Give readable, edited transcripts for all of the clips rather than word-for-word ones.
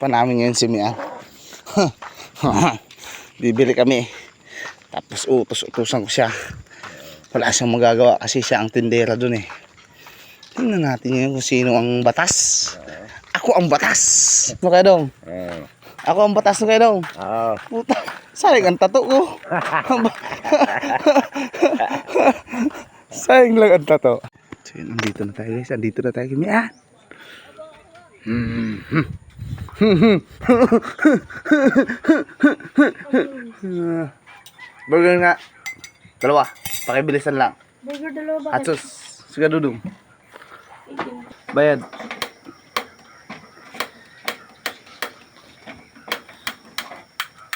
pa namin ngayon si Mian. Bibili kami. Tapos utos-utusan ko siya. Wala siyang magagawa kasi siya ang tindera dun eh. Tingnan natin ngayon kung sino ang batas. Ako ang batas. No kayo dong? Ako ang batas no kayo dong? Puta, sayang ang tato ko. Sayang lang ang tato. So yun, andito na tayo guys. Andito na tayo kay Mian. Burger nga. Dalawa. Pakibilisan lang. Burger dalawa bakit? Atsos. Sige dudong. Bayad.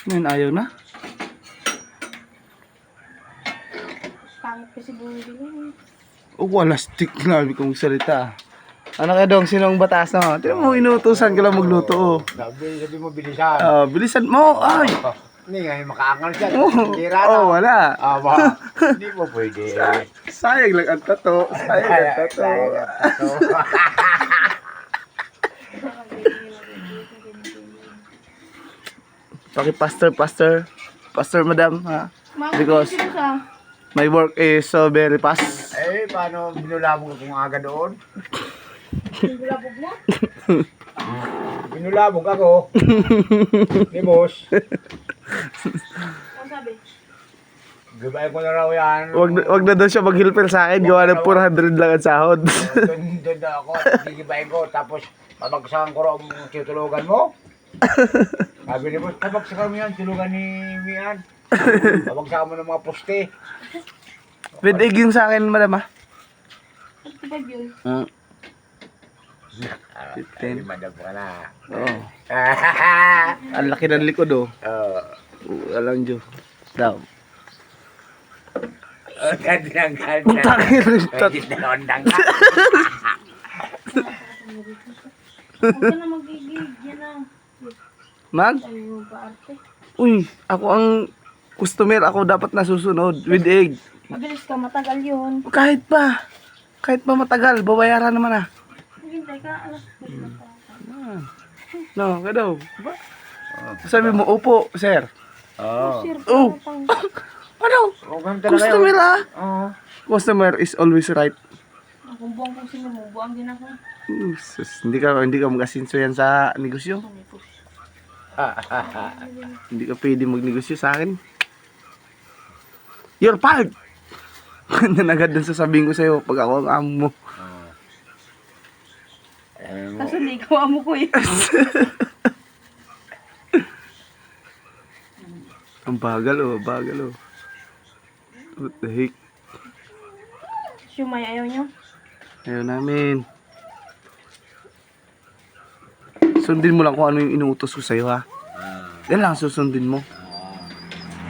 Ngayon ayaw na. Pangit kasi bumili. Oh, wala stick na kong salita. Ano kaya dong? Sinong batas no? Tignan mo, inuutusan ka lang magluto oh. Sabi mo bilisan. Bilisan mo. Ay! Hindi nga makaangal siya. Oh, wala. Aba, hindi mo pwede. Sayang lang ang tato. Sayang ang tato. Pastor madam ha. Because my work is so very fast. Eh, paano binulabog ako aga doon? Bulabog mo? Binulabog ako. Ni boss. Ang sabi? Gabay ko na raw yan. Wag na daw siya mag-helper sa akin. Gawa ng 400 lang ang sahod. Doon na ako. Gigibayin ko. Tapos, pabagsakan ko raw ang tutulugan mo. Sabi ni boss, pabagsakan mo yan. Tulugan ni Mian. Pabagsakan mo ng mga poste. With egg yung sa akin, madam ha. 55 yun. 15. Madam ka na. Oo. Ang laki ng likod oh. Alam nyo. Daw. Gandang. Gandang ka. Huwag ka na magigig. Yan na. Mag? Ay, mo pa arte. Uy, ako ang customer. Ako dapat nasusunod. With egg. Mabilis ka, matagal yun. Kahit pa matagal. Babayaran naman ah. Hintay ka, alas. No, ka daw. Sabi mo, upo, sir. Sir, Oh. Ano? Customer ah. Oo. Customer is always right. Kung buwang kung sino mo, buwang din ako. Sus, hindi ka magasinso yan sa negosyo. Hindi ka pwede magnegosyo sa akin. You're fired! Nanagad dun sasabihin ko sa'yo pag ako ang amo mo. Kaso hindi ikaw amo ko eh. Ang bagal oh. What the heck? Sumay, ayaw nyo? Ayaw namin. Sundin mo lang kung ano yung inuutos ko sa'yo ha. Yan lang susundin mo.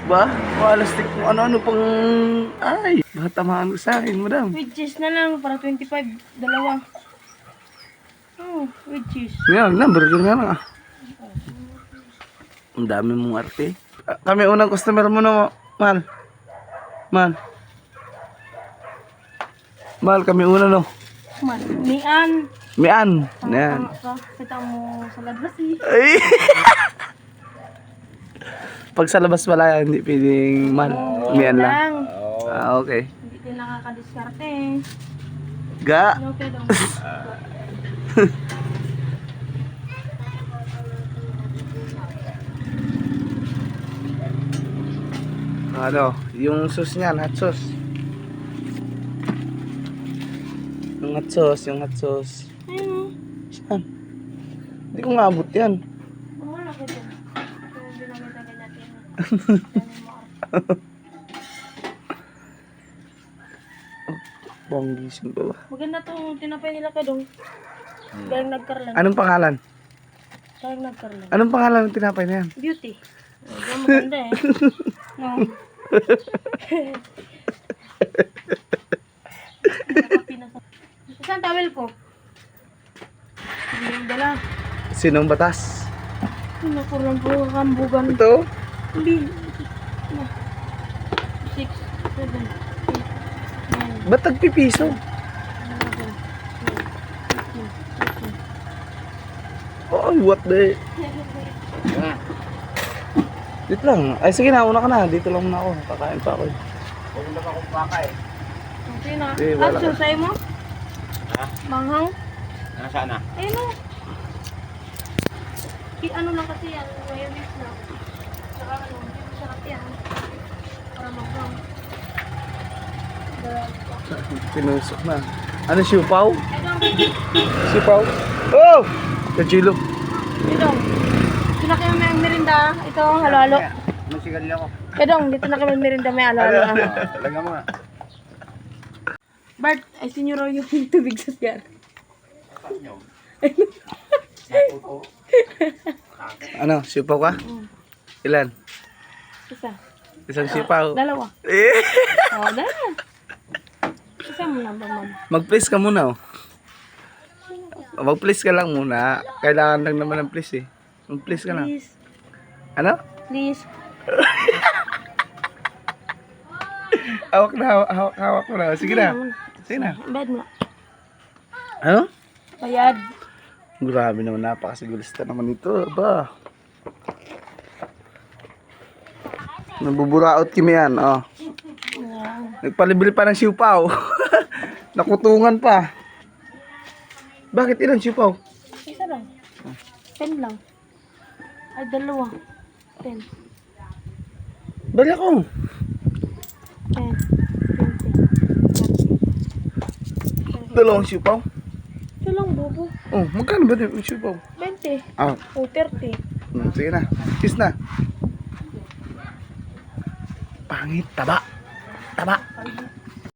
Ba? Malastik mo ano-ano pang... Ay! Baka tamaan ko sa akin, madam. With cheese na lang, para 25. Dalawa. Oh, with cheese. Yan na, burger nga lang ah. Ang dami mong arte. Kami unang customer mo na, mahal. Mahal, kami una no. Mian. Mian. Yan. Kita mo sa labas eh. Ay! Pag sa labas wala, hindi pwedeng mahal. Mian lang. Ah, okay. Hindi din nakakadiskarte eh. Ga. Okay daw. Ano, yung sauce niyan, hot sauce. Yung hot sauce. Ayun o. Saan? Hindi ko maabot yan. Wala ko dyan. Kung ginamit-agad natin. Bonggising ba ba? Maganda itong tinapay nila ka dong. Galing nagkarlan. Anong pangalan? Galing nagkarlan. Anong pangalan ng tinapay na yan? Beauty. Oh, maganda eh. No. Saan tawel ko? Hindi yung dala. Sinong batas? Nakurang po kambugan. Ito? Hindi. 6, 7, 8, 9, Ba't tagpipiso? 11, 12, 13, 14. Oo, what the... Yan. Dito lang. Ay, sige na. Una ka na. Dito lang muna ako. Kakain pa ako. Huwag na akong baka eh. Okay na. Eh, wala At ka. susay mo? Ha? Manghang? Nasaan na? Ayun o. Ano lang kasi yan, mayonnaise lang. Saka ano, sarap yan. Para maghang. Pinusok na. Ano, siupaw? Edong, Siupaw? Oh! Kajilo. Edong. Dito na kayo may merinda. Ito, halo-halo. Masigal ako. Edong, dito na kayo may merinda, may halo-halo. Talaga mo nga. Bart, ay sinyo raw yung tubig sa siyar. Ano, siupaw ka? Ilan? Isa. Isang siupaw. Dalawa. Eh! O, dalawa. Isa mo lang ba, ma'am? Mag-place ka muna, oh. Mag-place ka lang muna. Kailangan lang naman ng place, eh. Mag-place ka lang. Please. Ano? Please. Hawak na, hawak mo na. Sige na. Sige na. Bayad mo na. Ano? Bayad. Grabe naman, napakasigurista naman ito. Ba? Nabuburaot kami yan, oh. Ayan. Nagpalibre pa ng siupaw. Nakutungan pa. Bakit ilan siupaw? Isa lang. 10 lang. Ay, dalawa. 10. Bali ako. 10. 20. Dalawang siupaw. Ito lang, bobo. Oh, magkano ba yung siupaw? 20. Ah, O, 30. sige na. Kiss na. Pangit, taba. Taba.